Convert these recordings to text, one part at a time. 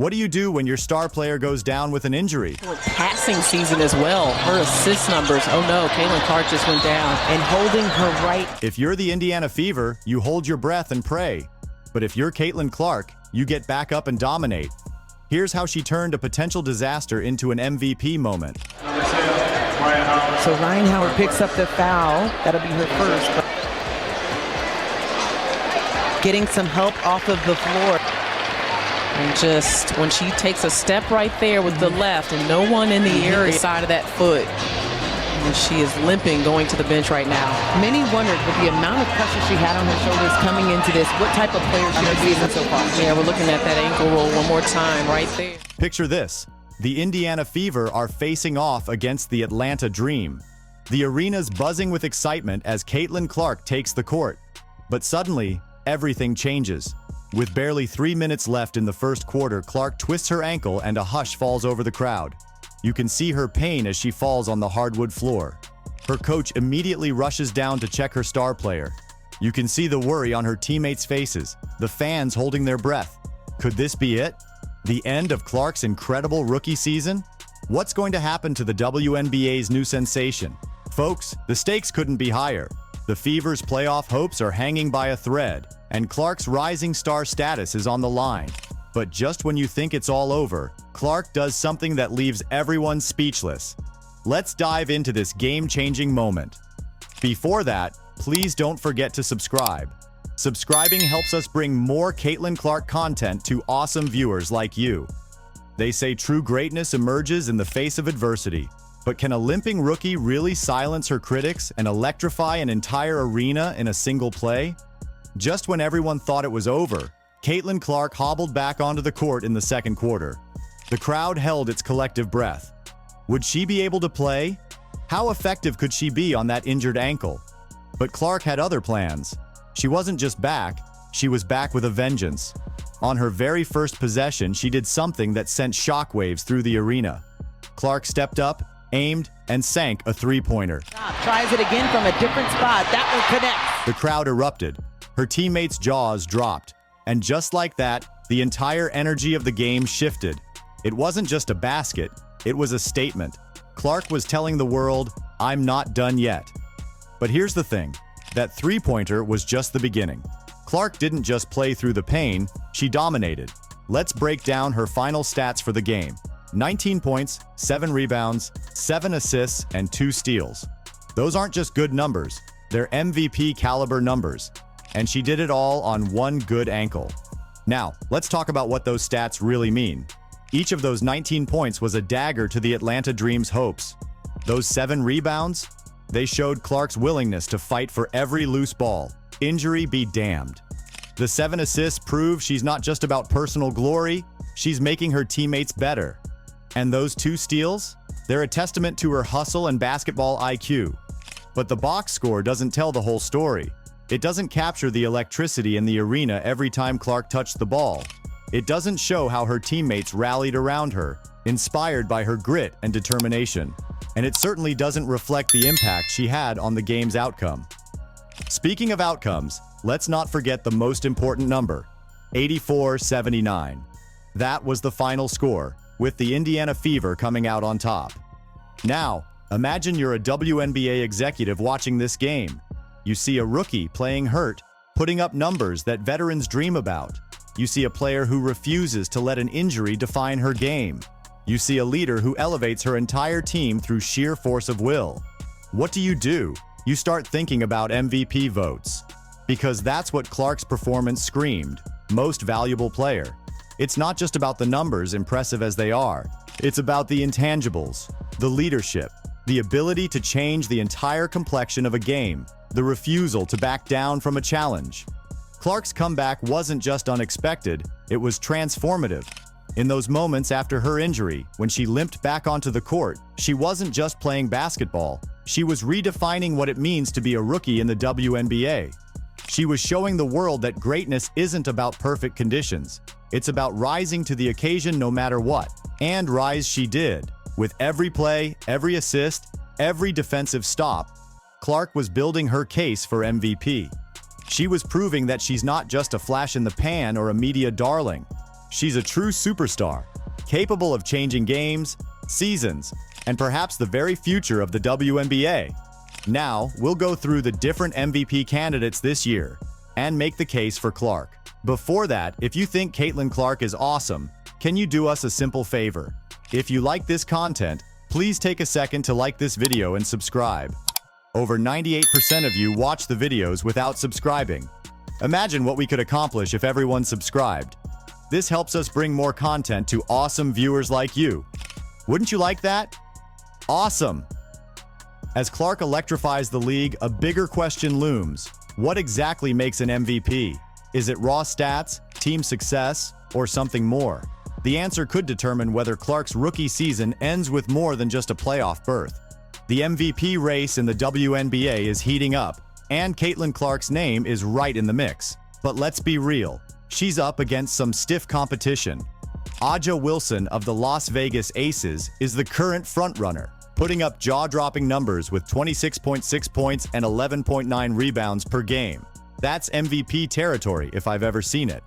What do you do when your star player goes down with an injury? Passing season as well. Her assist numbers. Oh no, Caitlin Clark just went down. And holding her right. If you're the Indiana Fever, you hold your breath and pray. But if you're Caitlin Clark, you get back up and dominate. Here's how she turned a potential disaster into an MVP moment. So Ryan Howard picks up the foul. That'll be her first. Getting some help off of the floor. And just when she takes a step right there with the left and no one in the area side of that foot. And she is limping going to the bench right now. Many wondered with the amount of pressure she had on her shoulders coming into this, what type of player she would be so far. Yeah, we're looking at that ankle roll one more time right there. Picture this. The Indiana Fever are facing off against the Atlanta Dream. The arena's buzzing with excitement as Caitlin Clark takes the court. But suddenly, everything changes. With barely 3 minutes left in the first quarter, Clark twists her ankle and a hush falls over the crowd. You can see her pain as she falls on the hardwood floor. Her coach immediately rushes down to check her star player. You can see the worry on her teammates' faces, the fans holding their breath. Could this be it? The end of Clark's incredible rookie season? What's going to happen to the WNBA's new sensation? Folks, the stakes couldn't be higher. The Fever's playoff hopes are hanging by a thread, and Clark's rising star status is on the line. But just when you think it's all over, Clark does something that leaves everyone speechless. Let's dive into this game-changing moment. Before that, please don't forget to subscribe. Subscribing helps us bring more Caitlin Clark content to awesome viewers like you. They say true greatness emerges in the face of adversity. But can a limping rookie really silence her critics and electrify an entire arena in a single play? Just when everyone thought it was over, Caitlin Clark hobbled back onto the court in the second quarter. The crowd held its collective breath. Would she be able to play? How effective could she be on that injured ankle? But Clark had other plans. She wasn't just back, she was back with a vengeance. On her very first possession, she did something that sent shockwaves through the arena. Clark stepped up, aimed, and sank a three-pointer. Tries it again from a different spot. That one connects. The crowd erupted. Her teammates' jaws dropped. And just like that, the entire energy of the game shifted. It wasn't just a basket, it was a statement. Clark was telling the world, "I'm not done yet." But here's the thing, that three-pointer was just the beginning. Clark didn't just play through the pain, she dominated. Let's break down her final stats for the game. 19 points, 7 rebounds, 7 assists, and 2 steals. Those aren't just good numbers, they're MVP caliber numbers. And she did it all on one good ankle. Now, let's talk about what those stats really mean. Each of those 19 points was a dagger to the Atlanta Dream's hopes. Those 7 rebounds? They showed Clark's willingness to fight for every loose ball. Injury be damned. The 7 assists prove she's not just about personal glory, she's making her teammates better. And those 2 steals? They're a testament to her hustle and basketball IQ. But the box score doesn't tell the whole story. It doesn't capture the electricity in the arena every time Clark touched the ball. It doesn't show how her teammates rallied around her, inspired by her grit and determination. And it certainly doesn't reflect the impact she had on the game's outcome. Speaking of outcomes, let's not forget the most important number, 84-79. That was the final score, with the Indiana Fever coming out on top. Now, imagine you're a WNBA executive watching this game. You see a rookie playing hurt, putting up numbers that veterans dream about. You see a player who refuses to let an injury define her game. You see a leader who elevates her entire team through sheer force of will. What do? You start thinking about MVP votes. Because that's what Clark's performance screamed, most valuable player. It's not just about the numbers, impressive as they are. It's about the intangibles, the leadership, the ability to change the entire complexion of a game, the refusal to back down from a challenge. Clark's comeback wasn't just unexpected, it was transformative. In those moments after her injury, when she limped back onto the court, she wasn't just playing basketball, she was redefining what it means to be a rookie in the WNBA. She was showing the world that greatness isn't about perfect conditions. It's about rising to the occasion no matter what. And rise she did. With every play, every assist, every defensive stop, Clark was building her case for MVP. She was proving that she's not just a flash in the pan or a media darling. She's a true superstar, capable of changing games, seasons, and perhaps the very future of the WNBA. Now, we'll go through the different MVP candidates this year and make the case for Clark. Before that, if you think Caitlin Clark is awesome, can you do us a simple favor? If you like this content, please take a second to like this video and subscribe. Over 98% of you watch the videos without subscribing. Imagine what we could accomplish if everyone subscribed. This helps us bring more content to awesome viewers like you. Wouldn't you like that? Awesome! As Clark electrifies the league, a bigger question looms. What exactly makes an MVP? Is it raw stats, team success, or something more? The answer could determine whether Clark's rookie season ends with more than just a playoff berth. The MVP race in the WNBA is heating up, and Caitlin Clark's name is right in the mix. But let's be real, she's up against some stiff competition. Aja Wilson of the Las Vegas Aces is the current frontrunner, putting up jaw-dropping numbers with 26.6 points and 11.9 rebounds per game. That's MVP territory if I've ever seen it.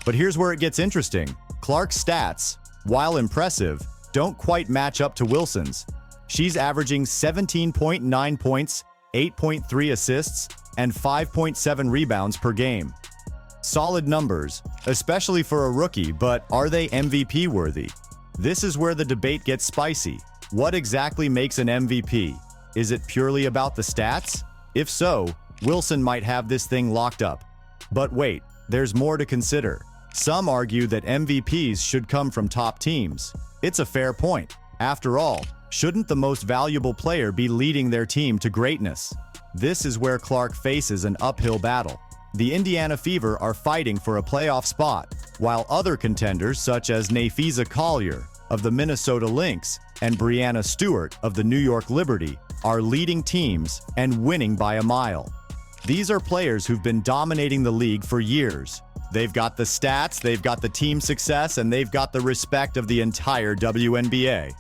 But here's where it gets interesting. Clark's stats, while impressive, don't quite match up to Wilson's. She's averaging 17.9 points, 8.3 assists, and 5.7 rebounds per game. Solid numbers, especially for a rookie, but are they MVP worthy? This is where the debate gets spicy. What exactly makes an MVP? Is it purely about the stats? If so, Wilson might have this thing locked up. But wait, there's more to consider. Some argue that MVPs should come from top teams. It's a fair point. After all, shouldn't the most valuable player be leading their team to greatness? This is where Clark faces an uphill battle. The Indiana Fever are fighting for a playoff spot, while other contenders such as Nafisa Collier of the Minnesota Lynx and Breanna Stewart of the New York Liberty are leading teams and winning by a mile. These are players who've been dominating the league for years. They've got the stats, they've got the team success, and they've got the respect of the entire WNBA.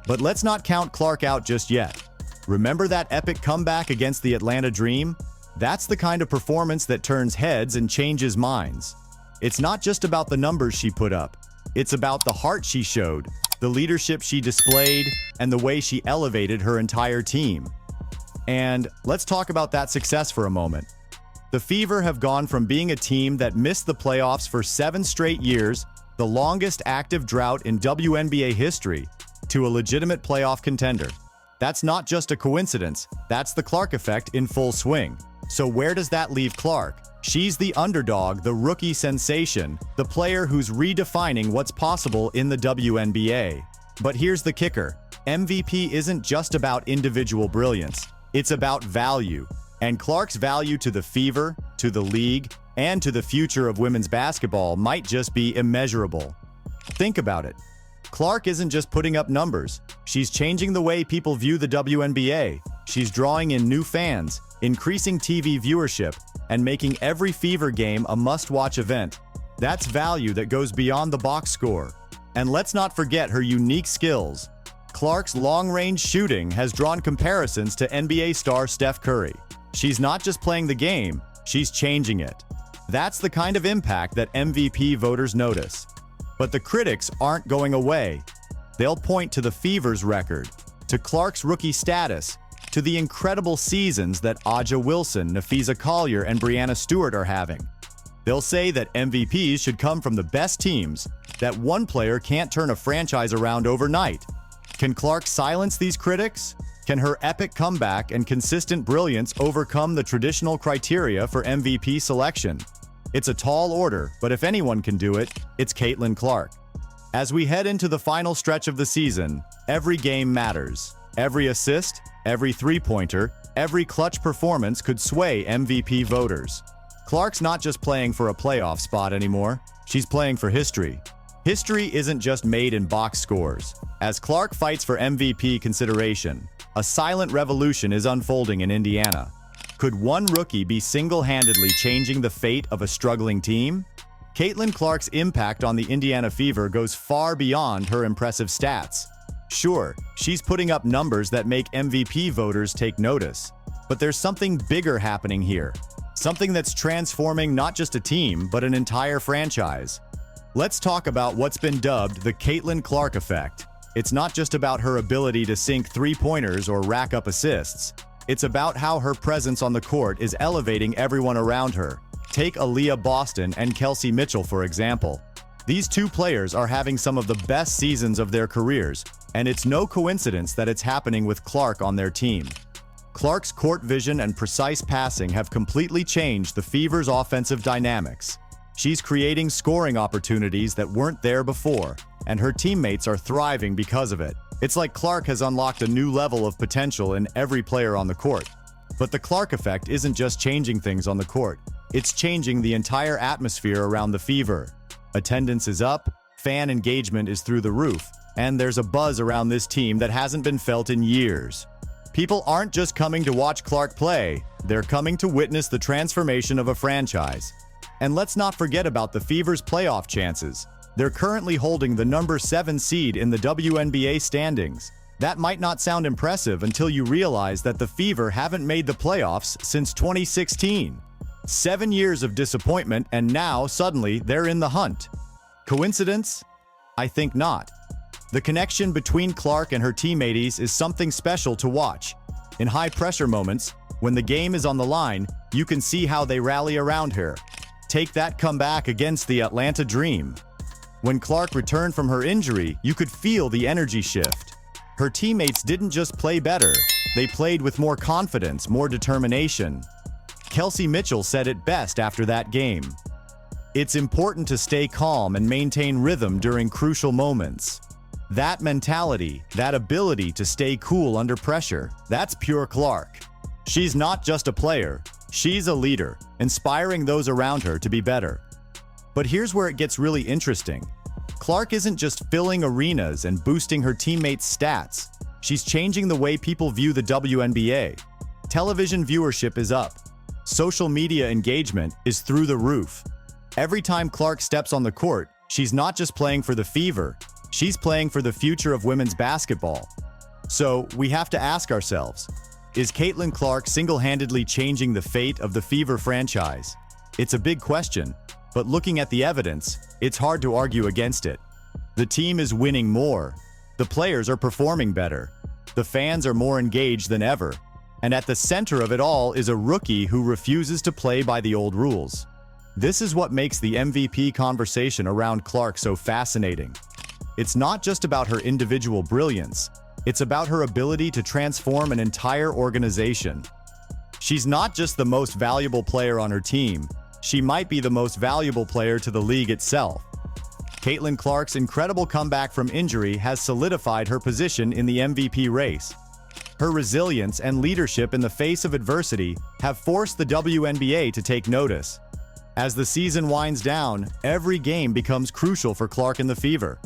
But let's not count Clark out just yet. Remember that epic comeback against the Atlanta Dream? That's the kind of performance that turns heads and changes minds. It's not just about the numbers she put up. It's about the heart she showed, the leadership she displayed, and the way she elevated her entire team. And let's talk about that success for a moment. The Fever have gone from being a team that missed the playoffs for 7 straight years, the longest active drought in WNBA history, to a legitimate playoff contender. That's not just a coincidence, that's the Clark effect in full swing. So where does that leave Clark? She's the underdog, the rookie sensation, the player who's redefining what's possible in the WNBA. But here's the kicker. MVP isn't just about individual brilliance. It's about value. And Clark's value to the Fever, to the league, and to the future of women's basketball might just be immeasurable. Think about it. Clark isn't just putting up numbers. She's changing the way people view the WNBA. She's drawing in new fans, increasing TV viewership, and making every Fever game a must-watch event. That's value that goes beyond the box score. And let's not forget her unique skills. Clark's long-range shooting has drawn comparisons to NBA star Steph Curry. She's not just playing the game, she's changing it. That's the kind of impact that MVP voters notice. But the critics aren't going away. They'll point to the Fever's record, to Clark's rookie status, to the incredible seasons that Aja Wilson, Nafisa Collier, and Breanna Stewart are having. They'll say that MVPs should come from the best teams, that one player can't turn a franchise around overnight. Can Clark silence these critics? Can her epic comeback and consistent brilliance overcome the traditional criteria for MVP selection? It's a tall order, but if anyone can do it, it's Caitlin Clark. As we head into the final stretch of the season, every game matters. Every assist, every three-pointer, every clutch performance could sway MVP voters. Clark's not just playing for a playoff spot anymore, she's playing for history. History isn't just made in box scores. As Clark fights for MVP consideration, a silent revolution is unfolding in Indiana. Could one rookie be single-handedly changing the fate of a struggling team? Caitlin Clark's impact on the Indiana Fever goes far beyond her impressive stats. Sure, she's putting up numbers that make MVP voters take notice. But there's something bigger happening here. Something that's transforming not just a team, but an entire franchise. Let's talk about what's been dubbed the Caitlin Clark effect. It's not just about her ability to sink three-pointers or rack up assists. It's about how her presence on the court is elevating everyone around her. Take Aaliyah Boston and Kelsey Mitchell, for example. These two players are having some of the best seasons of their careers, and it's no coincidence that it's happening with Clark on their team. Clark's court vision and precise passing have completely changed the Fever's offensive dynamics. She's creating scoring opportunities that weren't there before, and her teammates are thriving because of it. It's like Clark has unlocked a new level of potential in every player on the court. But the Clark effect isn't just changing things on the court, it's changing the entire atmosphere around the Fever. Attendance is up, fan engagement is through the roof, and there's a buzz around this team that hasn't been felt in years. People aren't just coming to watch Clark play, they're coming to witness the transformation of a franchise. And let's not forget about the Fever's playoff chances. They're currently holding the number 7 seed in the WNBA standings. That might not sound impressive until you realize that the Fever haven't made the playoffs since 2016. 7 years of disappointment, and now, suddenly, they're in the hunt. Coincidence? I think not. The connection between Clark and her teammates is something special to watch. In high-pressure moments, when the game is on the line, you can see how they rally around her. Take that comeback against the Atlanta Dream. When Clark returned from her injury, you could feel the energy shift. Her teammates didn't just play better, they played with more confidence, more determination. Kelsey Mitchell said it best after that game. It's important to stay calm and maintain rhythm during crucial moments. That mentality, that ability to stay cool under pressure, that's pure Clark. She's not just a player, she's a leader, inspiring those around her to be better. But here's where it gets really interesting. Clark isn't just filling arenas and boosting her teammates' stats. She's changing the way people view the WNBA. Television viewership is up. Social media engagement is through the roof. Every time Clark steps on the court, she's not just playing for the Fever, she's playing for the future of women's basketball. So, we have to ask ourselves, is Caitlin Clark single-handedly changing the fate of the Fever franchise? It's a big question, but looking at the evidence, it's hard to argue against it. The team is winning more, the players are performing better, the fans are more engaged than ever, and at the center of it all is a rookie who refuses to play by the old rules. This is what makes the MVP conversation around Clark so fascinating. It's not just about her individual brilliance, it's about her ability to transform an entire organization. She's not just the most valuable player on her team, she might be the most valuable player to the league itself. Caitlin Clark's incredible comeback from injury has solidified her position in the MVP race. Her resilience and leadership in the face of adversity have forced the WNBA to take notice. As the season winds down, every game becomes crucial for Clark and the Fever.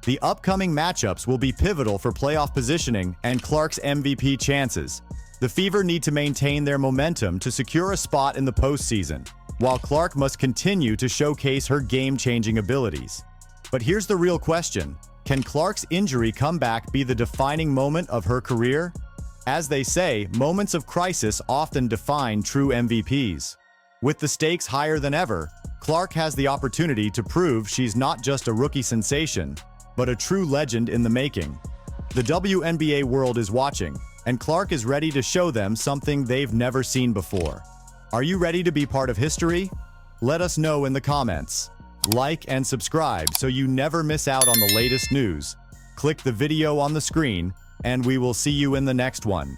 The upcoming matchups will be pivotal for playoff positioning and Clark's MVP chances. The Fever need to maintain their momentum to secure a spot in the postseason, while Clark must continue to showcase her game-changing abilities. But here's the real question. Can Clark's injury comeback be the defining moment of her career? As they say, moments of crisis often define true MVPs. With the stakes higher than ever, Clark has the opportunity to prove she's not just a rookie sensation, but a true legend in the making. The WNBA world is watching, and Clark is ready to show them something they've never seen before. Are you ready to be part of history? Let us know in the comments. Like and subscribe so you never miss out on the latest news. Click the video on the screen, and we will see you in the next one.